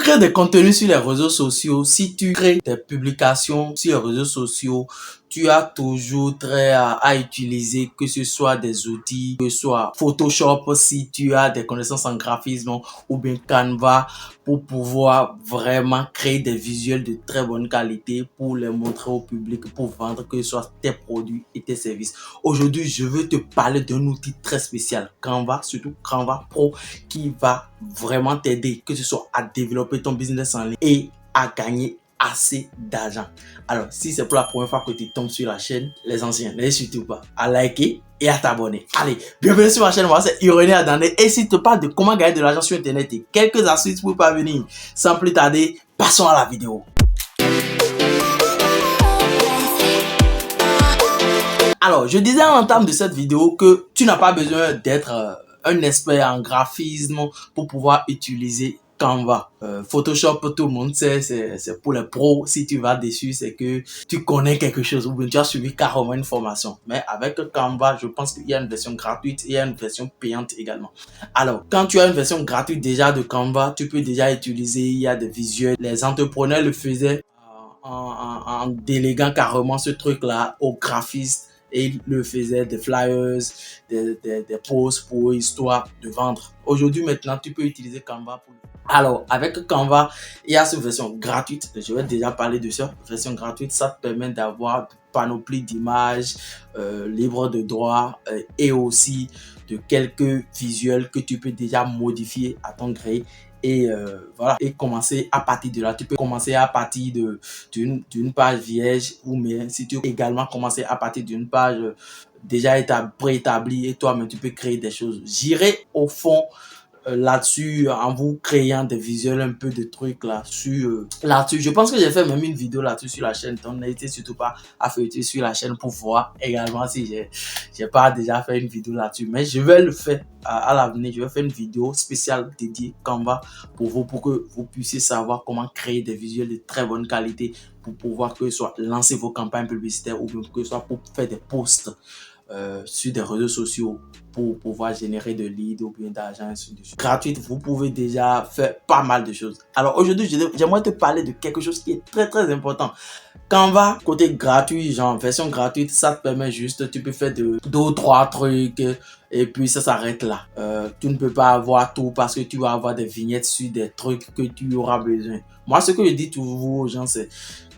crées des contenus sur les réseaux sociaux, si tu crées des publications sur les réseaux sociaux, tu as toujours trait à utiliser que ce soit des outils, que ce soit Photoshop si tu as des connaissances en graphisme ou bien Canva pour pouvoir vraiment créer des visuels de très bonne qualité pour les montrer au public, pour vendre que ce soit tes produits et tes services. Aujourd'hui, je veux te parler d'un outil très spécial, Canva, surtout Canva Pro, qui va vraiment t'aider, que ce soit à développer ton business en ligne et à gagner assez d'argent. Alors, si c'est pour la première fois que tu tombes sur la chaîne, les anciens, n'hésite surtout pas à liker et à t'abonner. Allez, bienvenue sur ma chaîne, moi c'est Irénée Adane et si tu parles de comment gagner de l'argent sur internet et quelques astuces pour parvenir, sans plus tarder, passons à la vidéo. Alors, je disais en entame de cette vidéo que tu n'as pas besoin d'être un expert en graphisme pour pouvoir utiliser Canva. Photoshop, tout le monde sait, c'est pour les pros. Si tu vas dessus, c'est que tu connais quelque chose ou bien tu as suivi carrément une formation. Mais avec Canva, je pense qu'il y a une version gratuite et il y a une version payante également. Alors, quand tu as une version gratuite déjà de Canva, tu peux déjà utiliser, il y a des visuels. Les entrepreneurs le faisaient en déléguant carrément ce truc-là aux graphistes. Et il le faisait des flyers, des posts pour histoire de vendre. Aujourd'hui, maintenant, tu peux utiliser Canva pour... Alors, avec Canva, il y a cette version gratuite. Je vais déjà parler de ça. Version gratuite, ça te permet d'avoir une panoplie d'images libres de droit et aussi de quelques visuels que tu peux déjà modifier à ton gré. Et voilà, et commencer à partir de là. Tu peux commencer à partir d'une page vierge ou mais si tu veux également commencer à partir d'une page déjà préétablie et toi-même tu peux créer des choses. J'irai au fond là-dessus en vous créant des visuels un peu de trucs là-dessus. Je pense que j'ai fait même une vidéo là-dessus sur la chaîne, donc n'hésitez surtout pas à feuilleter sur la chaîne pour voir également si j'ai pas déjà fait une vidéo là-dessus, mais je vais le faire à l'avenir. Je vais faire une vidéo spéciale dédiée Canva pour vous, pour que vous puissiez savoir comment créer des visuels de très bonne qualité pour pouvoir que ce soit lancer vos campagnes publicitaires ou bien que ce soit pour faire des posts sur des réseaux sociaux pour pouvoir générer de leads ou bien d'argent gratuite. Vous pouvez déjà faire pas mal de choses. Alors aujourd'hui, j'aimerais te parler de quelque chose qui est très très important. Canva, côté gratuit, genre version gratuite, ça te permet juste, tu peux faire deux ou trois trucs et puis ça s'arrête là. Tu ne peux pas avoir tout parce que tu vas avoir des vignettes sur des trucs que tu auras besoin. Moi, ce que je dis toujours aux gens, c'est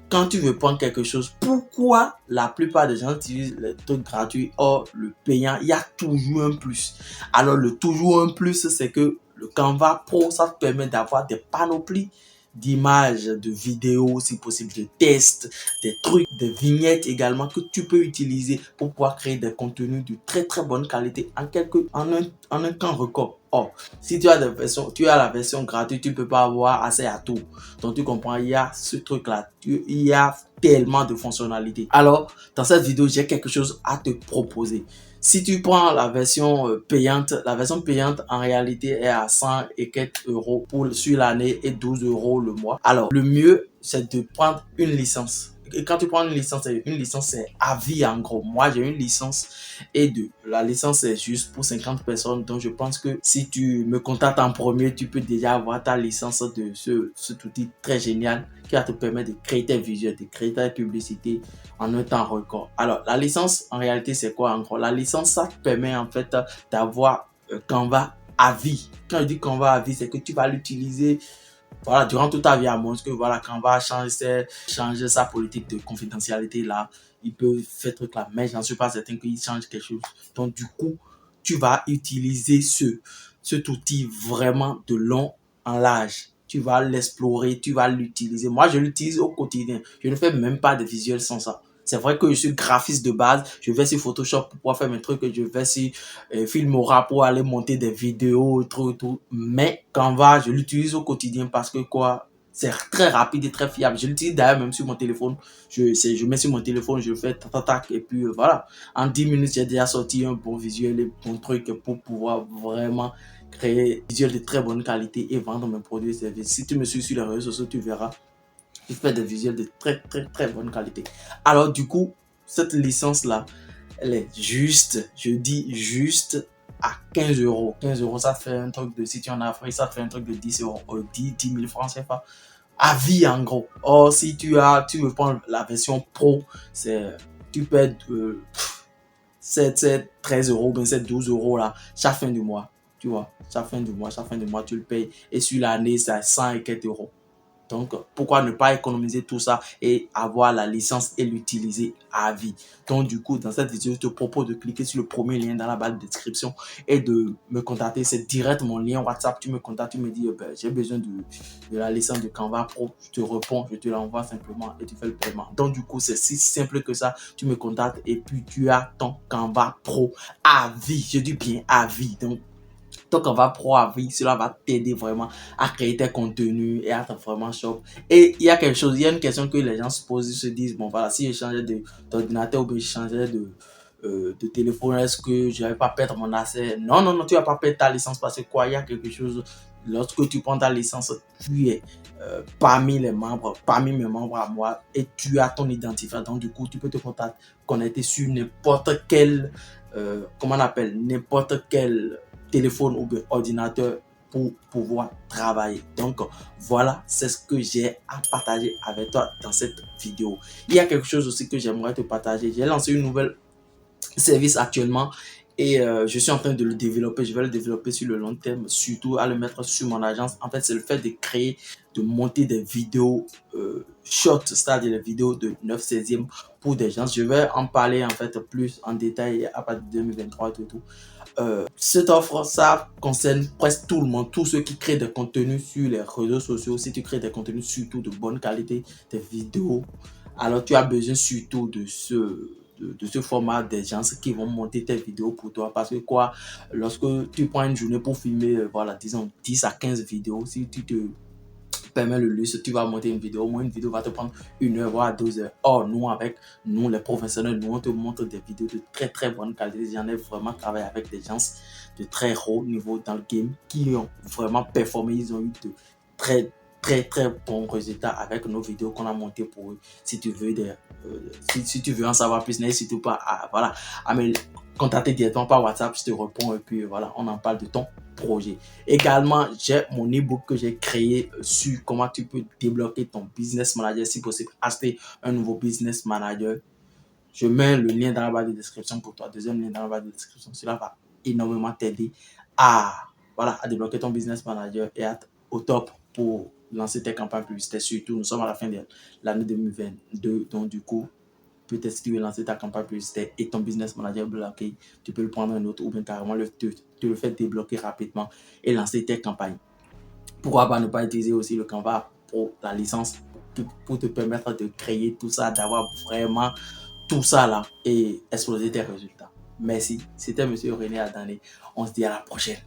quand tu veux prendre quelque chose, pourquoi la plupart des gens utilisent les trucs gratuits or le payant, il y a toujours un plus. Alors le toujours un plus, c'est que le Canva Pro, ça te permet d'avoir des panoplies d'images, de vidéos, si possible, de tests, des trucs, des vignettes également que tu peux utiliser pour pouvoir créer des contenus de très très bonne qualité en un temps record. Or, si tu as la version gratuite, tu peux pas avoir accès à tout. Donc tu comprends, il y a ce truc là, il y a tellement de fonctionnalités. Alors, dans cette vidéo, j'ai quelque chose à te proposer. Si tu prends la version payante en réalité est à 100 et quelques euros sur l'année et 12 euros le mois. Alors, le mieux, c'est de prendre une licence. Et quand tu prends une licence c'est à vie en gros. Moi, j'ai une licence et la licence est juste pour 50 personnes. Donc, je pense que si tu me contactes en premier, tu peux déjà avoir ta licence de cet outil très génial qui va te permettre de créer tes visuels, de créer ta publicité en un temps record. Alors, la licence, en réalité, c'est quoi en gros? La licence, ça te permet en fait d'avoir Canva à vie. Quand je dis Canva à vie, c'est que tu vas l'utiliser voilà, durant toute ta vie, à moins que voilà, Canva change sa politique de confidentialité là, il peut faire truc là, mais j'en suis pas certain qu'il change quelque chose. Donc du coup, tu vas utiliser cet outil vraiment de long en large. Tu vas l'explorer, tu vas l'utiliser. Moi, je l'utilise au quotidien. Je ne fais même pas de visuel sans ça. C'est vrai que je suis graphiste de base. Je vais sur Photoshop pour pouvoir faire mes trucs. Je vais sur Filmora pour aller monter des vidéos, tout. Mais Canva, je l'utilise au quotidien parce que quoi, c'est très rapide et très fiable. Je l'utilise d'ailleurs même sur mon téléphone. Je mets sur mon téléphone, je fais tac et puis voilà. En 10 minutes, j'ai déjà sorti un bon visuel et bon truc pour pouvoir vraiment créer des visuels de très bonne qualité et vendre mes produits et services. Si tu me suis sur les réseaux sociaux, tu verras. Je fais des visuels de très bonne qualité. Alors du coup, cette licence là, elle est juste, je dis juste à 15 euros. 15 euros, ça te fait un truc de, si tu es en Afrique, ça te fait un truc de 10 euros, 10 000 francs CFA. À vie, en gros. Or, si tu veux prendre la version pro, tu paies 13 euros, ben 12 euros là, chaque fin du mois. Tu vois, chaque fin du mois, tu le payes. Et sur l'année, c'est 100 et quelques euros. Donc, pourquoi ne pas économiser tout ça et avoir la licence et l'utiliser à vie? Donc, du coup, dans cette vidéo, je te propose de cliquer sur le premier lien dans la barre de description et de me contacter. C'est direct mon lien WhatsApp. Tu me contactes, tu me dis, j'ai besoin de la licence de Canva Pro. Je te réponds, je te l'envoie simplement et tu fais le paiement. Donc, du coup, c'est si simple que ça. Tu me contactes et puis tu as ton Canva Pro à vie. Je dis bien à vie. Donc, ton Canva Pro à vie, cela va t'aider vraiment à créer tes contenus et à te vraiment shop. Et il y a quelque chose, il y a une question que les gens se posent, ils se disent, bon voilà, si je changeais d'ordinateur ou bien je changeais de téléphone, est-ce que je ne vais pas perdre mon accès? Non, non, non, tu ne vas pas perdre ta licence parce que quoi, il y a quelque chose, lorsque tu prends ta licence, tu es parmi mes membres à moi et tu as ton identifiant. Donc du coup, tu peux te connecter sur n'importe quel, comment on appelle, n'importe quel téléphone ou bien ordinateur pour pouvoir travailler. Donc voilà, c'est ce que j'ai à partager avec toi dans cette vidéo. Il y a quelque chose aussi que j'aimerais te partager. J'ai lancé une nouvelle service actuellement et je suis en train de le développer. Je vais le développer sur le long terme, surtout à le mettre sur mon agence. En fait, c'est le fait de créer, de monter des vidéos short, c'est-à-dire les vidéos de 9/16e pour des gens. Je vais en parler en fait plus en détail à partir de 2023 et tout. Cette offre, ça concerne presque tout le monde, tous ceux qui créent des contenus sur les réseaux sociaux. Si tu crées des contenus surtout de bonne qualité, des vidéos, alors tu as besoin surtout de ce format des gens qui vont monter tes vidéos pour toi. Parce que quoi, lorsque tu prends une journée pour filmer, voilà, disons 10 à 15 vidéos, si tu te permets le luxe, tu vas monter une vidéo. Au moins, une vidéo va te prendre 1 heure, voire 2 heures. Or, nous, les professionnels, nous, on te montre des vidéos de très, très bonne qualité. J'en ai vraiment travaillé avec des gens de très haut niveau dans le game qui ont vraiment performé. Ils ont eu de très, très, très bons résultats avec nos vidéos qu'on a montées pour eux. Si tu veux si tu veux en savoir plus, n'hésite pas à me contacter directement par WhatsApp. Je te réponds et puis voilà, on en parle de ton projet. Également, j'ai mon ebook que j'ai créé sur comment tu peux débloquer ton business manager, si possible, acheter un nouveau business manager. Je mets le lien dans la barre de description pour toi. Deuxième lien dans la barre de description. Cela va énormément t'aider à débloquer ton business manager et à être au top pour lancer tes campagnes publicitaires. Surtout, nous sommes à la fin de l'année 2022. Donc, du coup, peut-être si tu veux lancer ta campagne publicitaire et ton business manager bloqué, tu peux le prendre un autre ou bien carrément te le faire débloquer rapidement et lancer tes campagnes. Pourquoi pas ne pas utiliser aussi le Canva Pro, la licence, pour te permettre de créer tout ça, d'avoir vraiment tout ça là et exploser tes résultats. Merci, c'était Monsieur René Adane. On se dit à la prochaine.